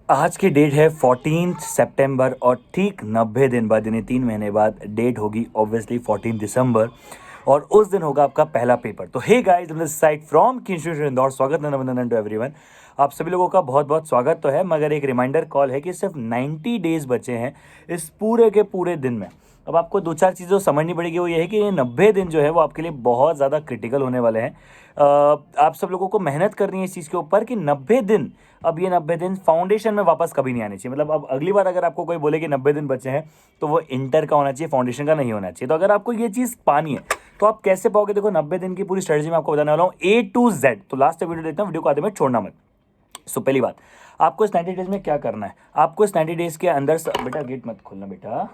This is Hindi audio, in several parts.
आज की डेट है 14 सितंबर और ठीक 90 दिन बाद यानी 3 महीने बाद डेट होगी ऑब्वियसली 14 दिसंबर। और उस दिन होगा आपका पहला पेपर। तो hey guys, on this side from K Institute Indore, Swagat Nandan to everyone. आप सभी लोगों का बहुत बहुत स्वागत तो है, मगर एक रिमाइंडर कॉल है कि सिर्फ 90 डेज बचे हैं इस पूरे के पूरे दिन में। अब आपको दो चार चीज़ें समझनी पड़ेगी, वो ये है कि ये 90 दिन जो है वो आपके लिए बहुत ज़्यादा क्रिटिकल होने वाले हैं। आप सब लोगों को मेहनत करनी है इस चीज़ के ऊपर कि 90 दिन, अब ये 90 दिन फाउंडेशन में वापस कभी नहीं आने चाहिए। मतलब अब अगली बार अगर आपको कोई बोले कि 90 दिन बचे हैं तो वो इंटर का होना चाहिए, फाउंडेशन का नहीं होना चाहिए। तो अगर आपको ये चीज़ पानी है तो आप कैसे पाओगे? देखो, 90 दिन की पूरी स्ट्रेटजी मैं आपको बताने वाला हूँ A to Z। तो लास्ट तक वीडियो देखना, वीडियो को आधे में छोड़ना मत। सो पहली बात, आपको इस 90 डेज में क्या करना है? आपको इस 90 डेज के अंदर बेटा गेट मत खोलना बेटा।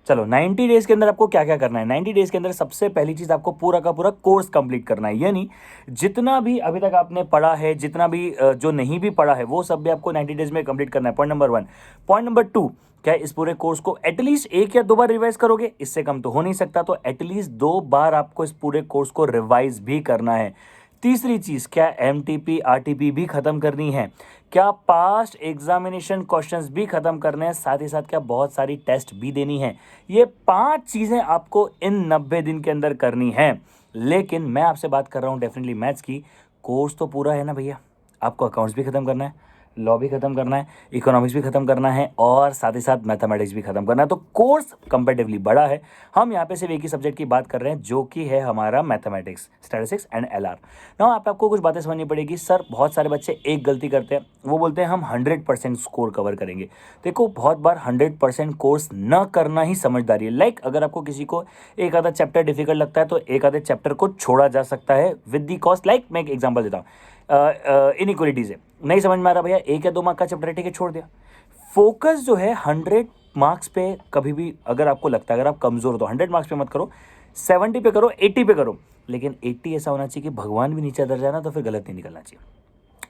चलो, 90 डेज के अंदर आपको क्या क्या करना है? 90 डेज के अंदर सबसे पहली चीज, आपको पूरा का पूरा कोर्स कंप्लीट करना है। यानी जितना भी अभी तक आपने पढ़ा है, जितना भी जो नहीं भी पढ़ा है, वो सब भी आपको 90 डेज में कंप्लीट करना है। Point number 1। पॉइंट नंबर 2, क्या इस पूरे कोर्स को एटलीस्ट 1 या 2 बार रिवाइज करोगे? इससे कम तो हो नहीं सकता, तो एटलीस्ट 2 बार आपको इस पूरे कोर्स को रिवाइज भी करना है। तीसरी चीज, क्या MTP RTP भी खत्म करनी है? क्या पास्ट एग्जामिनेशन क्वेश्चंस भी खत्म करने हैं? साथ ही साथ क्या बहुत सारी टेस्ट भी देनी है? ये 5 चीजें आपको इन 90 दिन के अंदर करनी है। लेकिन मैं आपसे बात कर रहा हूं डेफिनेटली मैथ्स की। कोर्स तो पूरा है ना भैया। आपको अकाउंट्स भी खत्म करना है, लॉ भी खत्म करना है, इकोनॉमिक्स भी खत्म करना है, और साथ ही साथ मैथमेटिक्स भी खत्म करना है। तो कोर्स कंपेरेटिवली बड़ा है। हम यहाँ पे सिर्फ एक ही सब्जेक्ट की बात कर रहे हैं, जो कि है हमारा मैथमेटिक्स, स्टैटिस्टिक्स एंड LR। ना आपको कुछ बातें समझनी पड़ेगी। सर, बहुत सारे बच्चे एक गलती करते हैं, वो बोलते हैं हम 100% स्कोर कवर करेंगे। देखो, बहुत बार 100% कोर्स न करना ही समझदारी है। लाइक अगर आपको किसी को एक आधा चैप्टर डिफिकल्ट लगता है तो एक आधे चैप्टर को छोड़ा जा सकता है विद दी कॉस्ट। लाइक मैं एक एग्जांपल देता हूँ, इनइक्वलिटीज है, नहीं समझ में आ रहा भैया, 1 या 2 मार्क का चैप्टर है, ठीक है, छोड़ दिया। फोकस जो है 100 मार्क्स पे कभी भी, अगर आपको लगता है अगर आप कमजोर हो तो 100 मार्क्स पे मत करो, 70 पे करो, 80 पे करो। लेकिन 80 ऐसा होना चाहिए कि भगवान भी नीचे उतर जाना, तो फिर गलत नहीं निकलना चाहिए।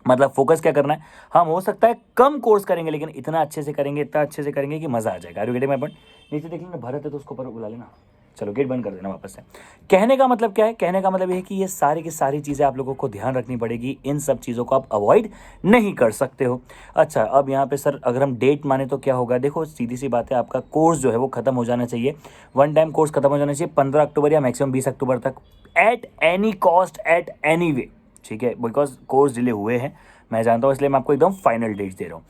मतलब फोकस क्या करना है? हम हो सकता है कम कोर्स करेंगे, लेकिन इतना अच्छे से करेंगे, इतना अच्छे से करेंगे कि मजा आ जाएगा। Are you getting my point? नीचे देख लेना, भरत है तो उसको ऊपर बुला लेना। चलो, गेट बंद कर देना वापस से। कहने का मतलब क्या है? कहने का मतलब ये है कि ये सारी की सारी चीज़ें आप लोगों को ध्यान रखनी पड़ेगी। इन सब चीज़ों को आप अवॉइड नहीं कर सकते हो। अच्छा, अब यहाँ पे सर अगर हम डेट माने तो क्या होगा? देखो, सीधी सी बात है, आपका कोर्स जो है वो खत्म हो जाना चाहिए, वन टाइम कोर्स खत्म हो जाना चाहिए 15 अक्टूबर या मैक्सिमम 20 अक्टूबर तक, at any cost, at any way. ठीक है, बिकॉज कोर्स डिले हुए हैं, मैं जानता हूँ, इसलिए मैं आपको एकदम फाइनल डेट्स दे रहा हूँ।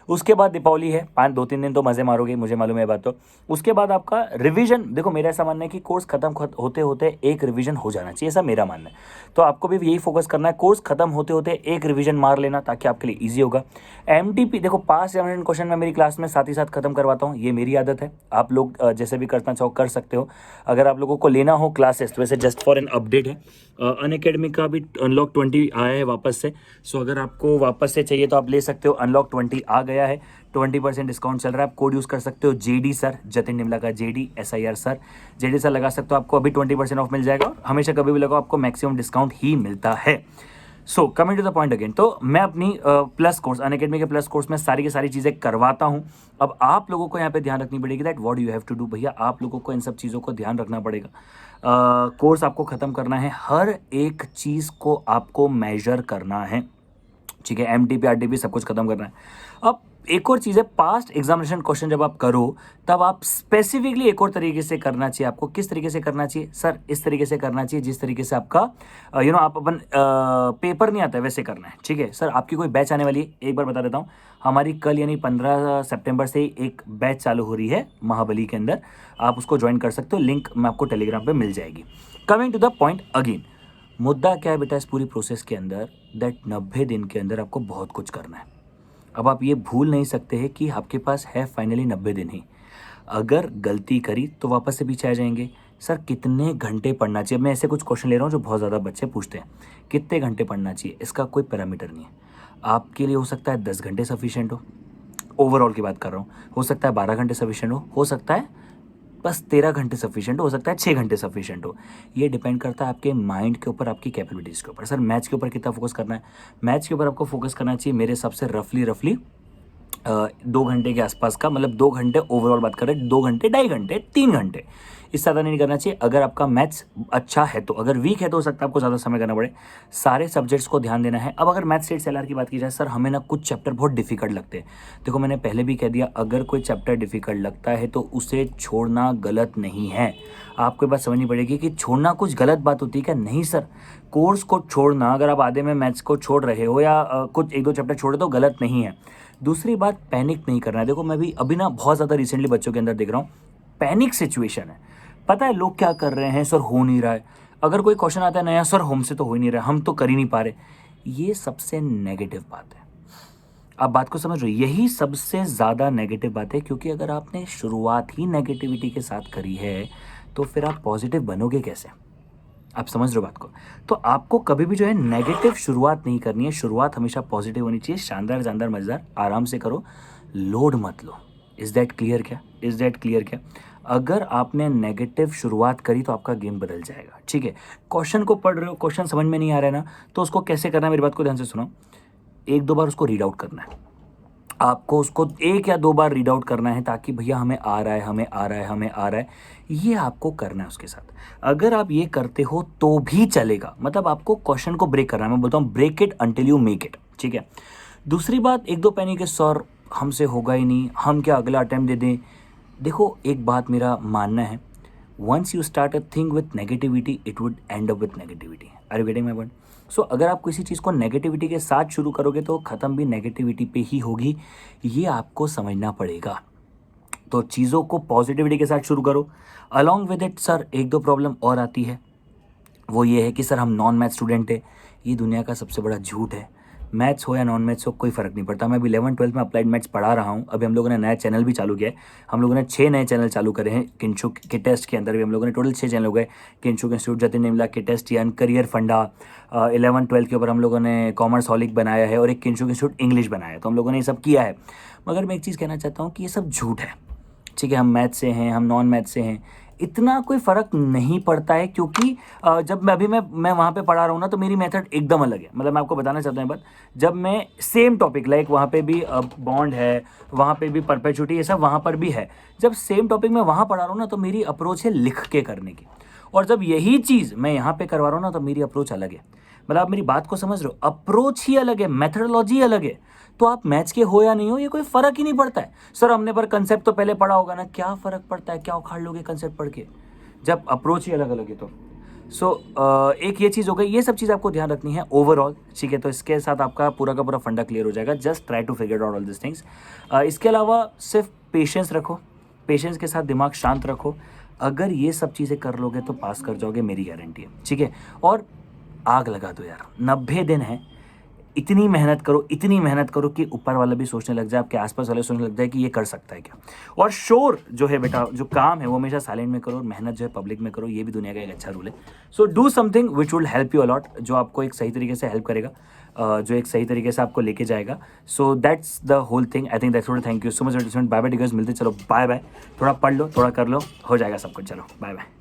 उसके बाद दीपावली है, 2-3 दिन तो मज़े मारोगे, मुझे मालूम है ये बात। तो उसके बाद आपका रिवीजन, देखो मेरा ऐसा मानना है कि कोर्स खत्म होते होते एक रिवीजन हो जाना चाहिए, ऐसा मेरा मानना है। तो आपको भी यही फोकस करना है, कोर्स खत्म होते होते एक रिवीजन मार लेना, ताकि आपके लिए ईजी होगा। MTP, देखो पास एग्जामिनेशन क्वेश्चन मैं मेरी क्लास में साथ ही साथ खत्म करवाता हूँ, ये मेरी आदत है। आप लोग जैसे भी करना चाहो कर सकते हो। अगर आप लोगों को लेना हो क्लासेस, तो वैसे जस्ट फॉर एन अपडेट है, अनअकैडमी का भी अनलॉक 20 आया है वापस से। सो अगर आपको वापस से चाहिए तो आप ले सकते हो, अनलॉक 20 आ गया है, 20% डिस्काउंट चल रहा है। आप कोड यूज़ कर सकते हो JD सर, जतिन निमला का JD SIR sir, JD sir लगा सकते हो, आपको अभी 20% ऑफ मिल जाएगा। हमेशा कभी भी लगाओ, आपको मैक्सिमम डिस्काउंट ही मिलता है। So coming to the point again, तो मैं अपनी प्लस कोर्स, अनअकैडमी के प्लस कोर्स में सारी की सारी चीज़ें करवाता हूँ। अब आप लोगों को यहाँ पे ध्यान रखनी पड़ेगी that what you have to do. भैया आप लोगों को इन सब चीज़ों को ध्यान रखना पड़ेगा। कोर्स आपको ख़त्म करना है, हर एक चीज़ को आपको मेजर करना है, ठीक है। MTP RTP सब कुछ खत्म करना है। अब एक और चीज़ है, पास्ट एग्जामिनेशन क्वेश्चन जब आप करो तब आप स्पेसिफिकली एक और तरीके से करना चाहिए। आपको किस तरीके से करना चाहिए? सर इस तरीके से करना चाहिए जिस तरीके से आपका आप अपन पेपर नहीं आता है वैसे करना है, ठीक है। सर आपकी कोई बैच आने वाली है, एक बार बता देता हूँ, हमारी कल यानी 15 सितंबर से एक बैच चालू हो रही है महाबली के अंदर, आप उसको ज्वाइन कर सकते हो, लिंक मैं आपको टेलीग्राम पर मिल जाएगी। Coming to the point again, मुद्दा क्या है बेटा इस पूरी प्रोसेस के अंदर? दैट 90 दिन के अंदर आपको बहुत कुछ करना है। अब आप ये भूल नहीं सकते हैं कि आपके पास है फाइनली 90 दिन ही। अगर गलती करी तो वापस से पीछे आ जाएंगे। सर कितने घंटे पढ़ना चाहिए? मैं ऐसे कुछ क्वेश्चन ले रहा हूँ जो बहुत ज़्यादा बच्चे पूछते हैं, कितने घंटे पढ़ना चाहिए? इसका कोई पैरामीटर नहीं है। आपके लिए हो सकता है 10 घंटे सफिशिएंट ओवरऑल की बात कर रहा हूँ, हो सकता है 12 घंटे सफिशिएंट हो सकता है बस 13 घंटे सफिशिएंट हो सकता है 6 घंटे सफिशिएंट हो। ये डिपेंड करता है आपके माइंड के ऊपर, आपकी कैपेबिलिटीज़ के ऊपर। सर मैथ्स के ऊपर कितना फोकस करना है? मैथ्स के ऊपर आपको फोकस करना चाहिए मेरे हिसाब से रफली 2 घंटे के आसपास का, मतलब 2 घंटे ओवरऑल बात कर रहे हैं, 2 घंटे, 2.5 घंटे, 3 घंटे, इससे ज़्यादा नहीं करना चाहिए। अगर आपका मैथ्स अच्छा है तो, अगर वीक है तो हो सकता है आपको ज़्यादा समय करना पड़े। सारे सब्जेक्ट्स को ध्यान देना है। अब अगर मैथ्स स्टेट एलआर की बात की जाए, सर हमें ना कुछ चैप्टर बहुत डिफिकल्ट लगते हैं। देखो मैंने पहले भी कह दिया, अगर कोई चैप्टर डिफिकल्ट लगता है तो उसे छोड़ना गलत नहीं है। आपको ये बात समझनी पड़ेगी कि छोड़ना कुछ गलत बात होती है क्या? नहीं सर, कोर्स को छोड़ना, अगर आप आधे में मैथ्स को छोड़ रहे हो या कुछ 1-2 चैप्टर छोड़े तो गलत नहीं है। दूसरी बात, पैनिक नहीं करना है। देखो मैं भी अभी ना बहुत ज़्यादा रिसेंटली बच्चों के अंदर देख रहा हूँ, पैनिक सिचुएशन है। पता है लोग क्या कर रहे हैं, सर हो नहीं रहा है। अगर कोई क्वेश्चन आता है नया, सर हमसे तो हो ही नहीं रहा, हम तो कर ही नहीं पा रहे। ये सबसे नेगेटिव बात है। आप बात को समझ रहे हो? यही सबसे ज़्यादा नेगेटिव बात है, क्योंकि अगर आपने शुरुआत ही नेगेटिविटी के साथ करी है तो फिर आप पॉजिटिव बनोगे कैसे? आप समझ रहे हो बात को? तो आपको कभी भी जो है नेगेटिव शुरुआत नहीं करनी है। शुरुआत हमेशा पॉजिटिव होनी चाहिए। शानदार जानदार मजेदार आराम से करो, लोड मत लो। इज दैट क्लियर क्या? इज दैट क्लियर क्या? अगर आपने नेगेटिव शुरुआत करी तो आपका गेम बदल जाएगा। ठीक है, क्वेश्चन को पढ़ रहे हो, क्वेश्चन समझ में नहीं आ रहा है ना, तो उसको कैसे करना है, मेरी बात को ध्यान से सुनो। 1-2 बार उसको रीड आउट करना है। आपको उसको 1 या 2 बार रीड आउट करना है, ताकि भैया हमें आ रहा है, हमें आ रहा है, हमें आ रहा है, ये आपको करना है उसके साथ। अगर आप ये करते हो तो भी चलेगा, मतलब आपको क्वेश्चन को ब्रेक करना है। मैं बोलता हूँ break it until you make it. ठीक है। दूसरी बात, 1-2 पैनिक के सर हमसे होगा ही नहीं, हम क्या अगला अटेम्प्ट दे दें। देखो एक बात मेरा मानना है, once you start a thing with negativity it would end up with negativity. Are you getting my point? So अगर आप किसी चीज़ को नेगेटिविटी के साथ शुरू करोगे तो ख़त्म भी नेगेटिविटी पे ही होगी, ये आपको समझना पड़ेगा। तो चीज़ों को पॉजिटिविटी के साथ शुरू करो। Along with it sir 1-2 problem और आती है, वो ये है कि सर हम नॉन मैथ स्टूडेंट है। ये दुनिया का सबसे बड़ा झूठ है। मैथ्स हो या नॉन मैथ्स हो कोई फ़र्क नहीं पड़ता। मैं अभी 11-12 में अप्लाइड मैथ्स पढ़ा रहा हूँ। अभी हम लोगों ने नया चैनल भी चालू किया है। हम लोगों ने 6 नए चैनल चालू करे हैं। किंशुक के टेस्ट के अंदर भी हम लोगों ने टोटल 6 चैनल हो गए। किंशुक इंस्टीट्यूट, जतिन निमला के टेस्ट, यान करियर फंडा, 11-12 के ऊपर हम लोगों ने कॉमर्स हॉलिक बनाया है, और एक किंशुक इंस्टीट्यूट इंग्लिश बनाया है। तो हम लोगों ने ये सब किया है। मगर मैं एक चीज़ कहना चाहता हूँ कि ये सब झूठ है। ठीक है, हम मैथ से हैं, हम नॉन मैथ से हैं, इतना कोई फ़र्क नहीं पड़ता है। क्योंकि जब मैं वहाँ पे पढ़ा रहा हूँ ना, तो मेरी मेथड एकदम अलग है। मतलब मैं आपको बताना चाहता हूँ बात, जब मैं सेम टॉपिक लाइक वहाँ पे भी बॉन्ड है, वहाँ पे भी परपेचुटी, ये सब वहाँ पर भी है। जब सेम टॉपिक मैं वहाँ पढ़ा रहा हूँ ना, तो मेरी अप्रोच है लिख के करने की। और जब यही चीज़ मैं यहाँ पे करवा रहा हूँ ना, तो मेरी अप्रोच अलग है। मतलब आप मेरी बात को समझ रहे हो? अप्रोच ही अलग है, मेथडोलॉजी अलग है। तो आप मैथ्स के हो या नहीं हो, ये कोई फ़र्क ही नहीं पड़ता है। सर हमने पर कंसेप्ट तो पहले पढ़ा होगा ना, क्या फ़र्क पड़ता है, क्या उखाड़ लोगे कंसेप्ट पढ़ के, जब अप्रोच ही अलग अलग है तो। सो एक ये चीज़ हो गई, ये सब चीज़ आपको ध्यान रखनी है ओवरऑल। ठीक है, तो इसके साथ आपका पूरा का पूरा फंडा क्लियर हो जाएगा। Just try to figure out all this things. इसके अलावा सिर्फ पेशेंस रखो, पेशेंस के साथ दिमाग शांत रखो। अगर ये सब चीज़ें कर लोगे तो पास कर जाओगे, मेरी गारंटी है। ठीक है, और आग लगा दो यार, 90 दिन है, इतनी मेहनत करो, इतनी मेहनत करो कि ऊपर वाला भी सोचने लग जाए, आपके आसपास वाले सोचने लग जाए कि ये कर सकता है क्या। और शोर जो है बेटा, जो काम है वो हमेशा साइलेंट में करो, और मेहनत जो है पब्लिक में करो। ये भी दुनिया का एक अच्छा रूल है। So do something which will help you a lot, जो आपको एक सही तरीके से हेल्प करेगा, जो एक सही तरीके से आपको लेके जाएगा। So that's the whole thing. I think that's, thank you so much. Bye bye tickers, मिलते चलो, बाय बाय। थोड़ा पढ़ लो, थोड़ा कर लो, हो जाएगा सब कुछ। चलो बाय बाय।